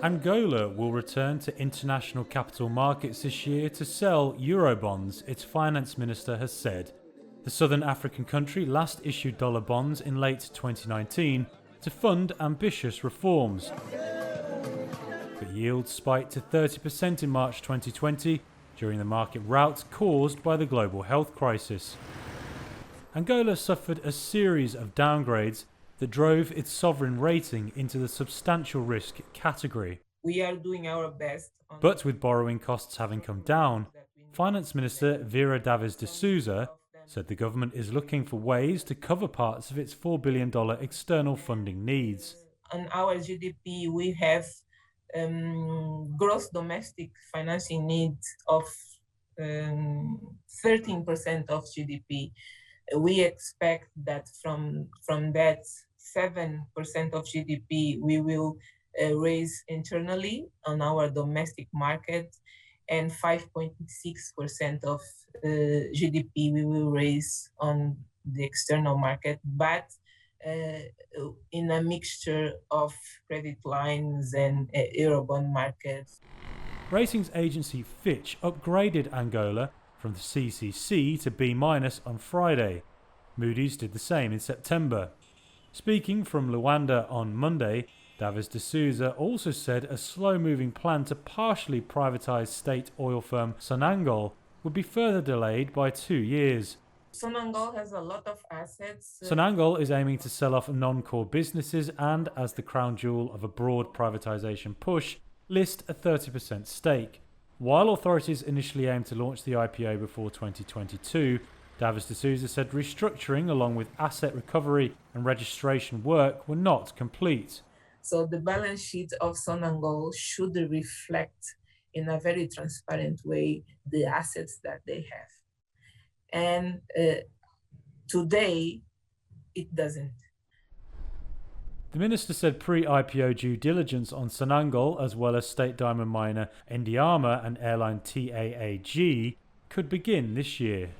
Angola will return to international capital markets this year to sell Eurobonds, its finance minister has said. The southern African country last issued dollar bonds in late 2019 to fund ambitious reforms. But yields spiked to 30% in March 2020 during the market rout caused by the global health crisis. Angola suffered a series of downgrades that drove its sovereign rating into the substantial risk category. We are doing our best. But with borrowing costs having come down, Finance Minister Vera Daves de Sousa said the government is looking for ways to cover parts of its $4 billion external funding needs. On our GDP, we have gross domestic financing needs of 13% of GDP. We expect that from that 7% of GDP, we will raise internally on our domestic market, and 5.6% of GDP we will raise on the external market, but in a mixture of credit lines and Eurobond markets. Ratings agency Fitch upgraded Angola from the CCC to B- on Friday. Moody's did the same in September. Speaking from Luanda on Monday, Daves de Sousa also said a slow-moving plan to partially privatise state oil firm Sonangol would be further delayed by 2 years. Sonangol has a lot of assets. Sonangol is aiming to sell off non-core businesses and, as the crown jewel of a broad privatisation push, list a 30% stake. While authorities initially aimed to launch the IPO before 2022, Daves de Sousa said restructuring along with asset recovery and registration work were not complete. So the balance sheet of Sonangol should reflect in a very transparent way the assets that they have. And today, it doesn't. The minister said pre-IPO due diligence on Sonangol, as well as state diamond miner Endiama and airline TAAG, could begin this year.